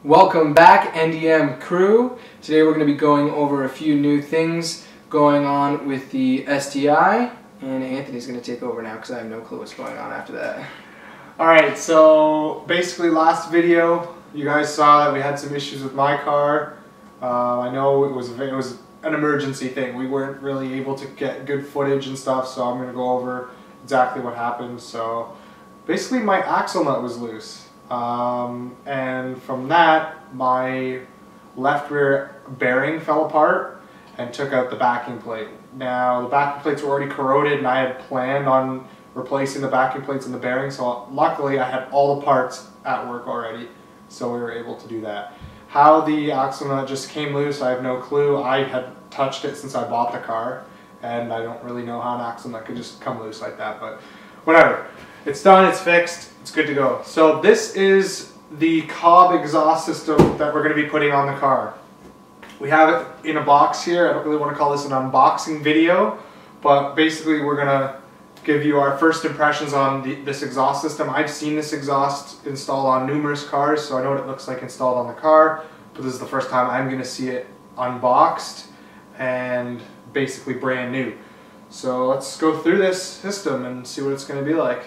Welcome back, NDM crew. Today we're going to be going over a few new things going on with the STI, and Anthony's going to take over now because I have no clue what's going on after that. Alright, so basically last video you guys saw that we had some issues with my car. I know it was an emergency thing. We weren't really able to get good footage and stuff, so I'm going to go over exactly what happened. So basically my axle nut was loose. And from that, my left rear bearing fell apart and took out the backing plate. Now, the backing plates were already corroded and I had planned on replacing the backing plates and the bearing, so luckily I had all the parts at work already, so we were able to do that. How the axle nut just came loose, I have no clue. I had touched it since I bought the car, and I don't really know how an axle nut could just come loose like that, but whatever. It's done, it's fixed, it's good to go. So this is the COBB exhaust system that we're going to be putting on the car. We have it in a box here. I don't really want to call this an unboxing video, but basically we're going to give you our first impressions on this exhaust system. I've seen this exhaust installed on numerous cars, so I know what it looks like installed on the car, but this is the first time I'm going to see it unboxed and basically brand new. So let's go through this system and see what it's going to be like.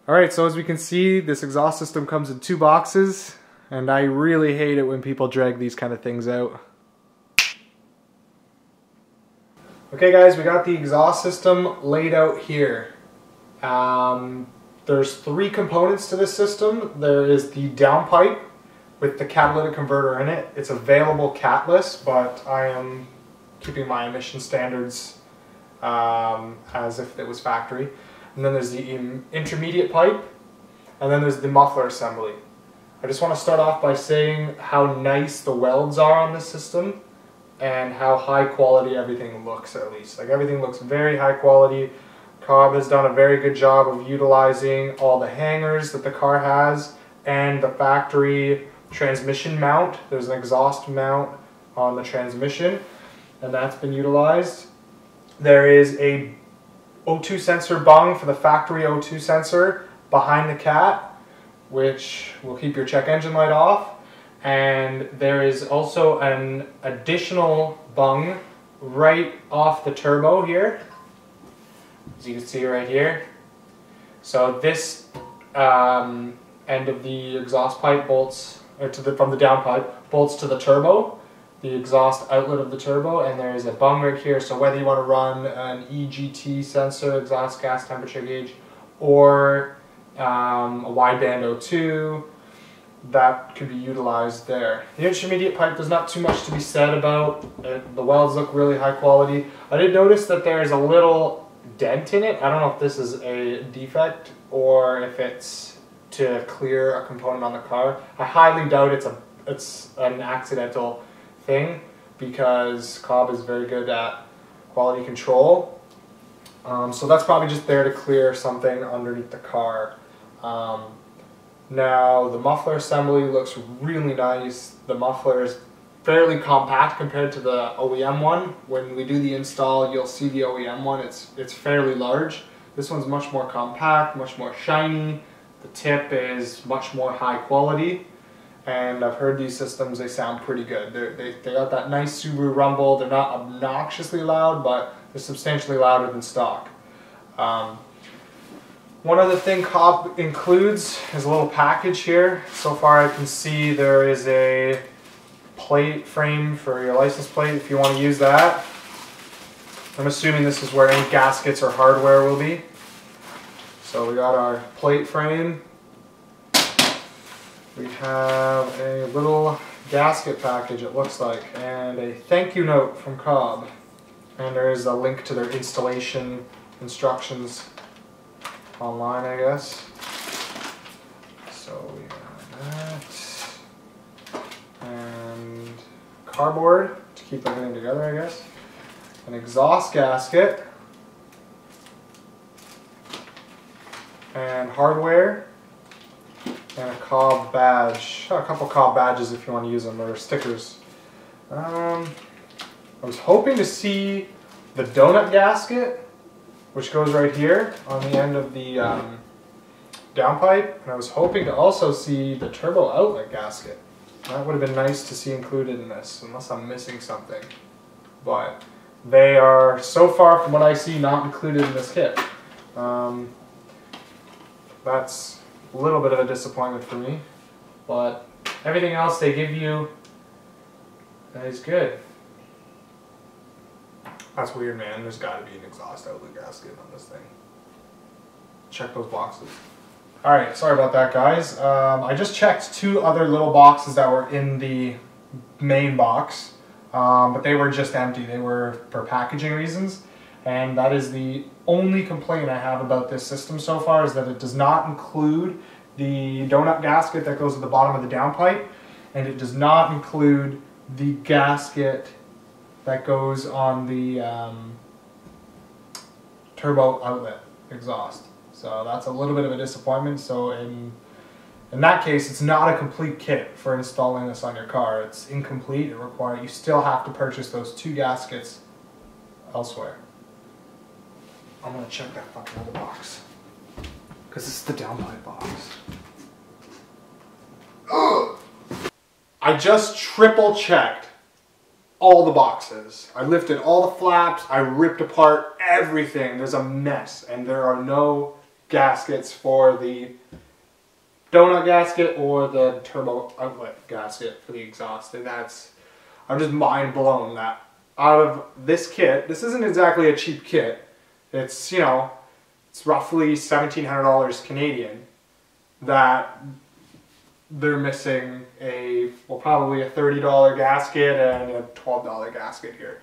Alright, so as we can see, this exhaust system comes in two boxes, and I really hate it when people drag these kind of things out. Okay guys, we got the exhaust system laid out here. There's three components to this system. There is the downpipe with the catalytic converter in it. It's available catless, but I am keeping my emission standards as if it was factory. And then there's the intermediate pipe, and then there's the muffler assembly. I just want to start off by saying how nice the welds are on this system and how high quality everything looks, at least. Like, everything looks very high quality. COBB has done a very good job of utilizing all the hangers that the car has and the factory transmission mount. There's an exhaust mount on the transmission, and that's been utilized. There is a O2 sensor bung for the factory O2 sensor behind the cat, which will keep your check engine light off. And there is also an additional bung right off the turbo here, as you can see right here. So this end of the exhaust pipe bolts, or from the downpipe, bolts to the turbo, the exhaust outlet of the turbo, and there is a bung right here. So whether you want to run an EGT sensor, exhaust gas temperature gauge, or a wideband O2, that could be utilized there. The intermediate pipe, there's not too much to be said about. The welds look really high quality. I did notice that there's a little dent in it. I don't know if this is a defect or if it's to clear a component on the car. I highly doubt it's an accidental thing, because COBB is very good at quality control. So that's probably just there to clear something underneath the car. Now the muffler assembly looks really nice. The muffler is fairly compact compared to the OEM one. When we do the install, you'll see the OEM one. It's fairly large. This one's much more compact, much more shiny. The tip is much more high quality. And I've heard these systems, they sound pretty good. They got that nice Subaru rumble. They're not obnoxiously loud, but they're substantially louder than stock. One other thing COBB includes is a little package here. So far I can see there is a plate frame for your license plate if you want to use that. I'm assuming this is where any gaskets or hardware will be. So we got our plate frame. We have a little gasket package, it looks like, and a thank you note from COBB. And there is a link to their installation instructions online, I guess. So we have that. And cardboard to keep everything together, I guess. An exhaust gasket. And hardware. And a COBB badge. A couple COBB badges if you want to use them, or stickers. I was hoping to see the donut gasket, which goes right here on the end of the downpipe, and I was hoping to also see the turbo outlet gasket. That would have been nice to see included in this, unless I'm missing something. But they are, so far from what I see, not included in this kit. That's a little bit of a disappointment for me. But everything else they give you is good. That's weird, man. There's got to be an exhaust outlet gasket on this thing. Check those boxes. Alright, sorry about that, guys. I just checked 2 other little boxes that were in the main box, but they were just empty. They were for packaging reasons, and that is the only complaint I have about this system so far, is that it does not include the donut gasket that goes at the bottom of the downpipe, and it does not include the gasket that goes on the turbo outlet exhaust. So that's a little bit of a disappointment. So in that case, it's not a complete kit for installing this on your car. It's incomplete. You still have to purchase those 2 gaskets elsewhere. I'm gonna check that fucking other box, because it's the downpipe box. I just triple checked all the boxes. I lifted all the flaps, I ripped apart everything. There's a mess, and there are no gaskets for the donut gasket or the turbo outlet gasket for the exhaust. And I'm just mind blown that out of this kit, this isn't exactly a cheap kit. It's, you know, it's roughly $1,700 Canadian, that they're missing probably a $30 gasket and a $12 gasket here.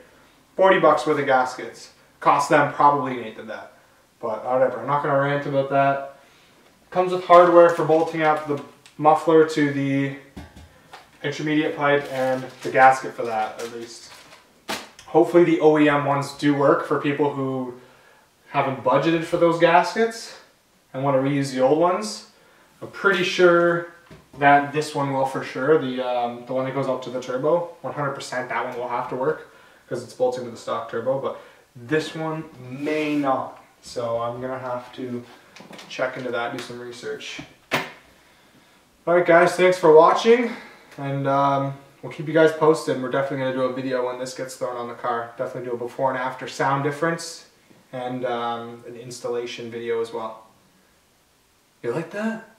40 bucks worth of gaskets. Cost them probably ain't that. But whatever, I'm not going to rant about that. Comes with hardware for bolting up the muffler to the intermediate pipe and the gasket for that, at least. Hopefully the OEM ones do work for people who haven't budgeted for those gaskets and want to reuse the old ones. I'm pretty sure that this one will for sure. The one that goes up to the turbo, 100% that one will have to work because it's bolted to the stock turbo, but this one may not. So I'm going to have to check into that, do some research. Alright guys, thanks for watching, and we'll keep you guys posted. We're definitely going to do a video when this gets thrown on the car. Definitely do a before and after sound difference, and an installation video as well. You like that?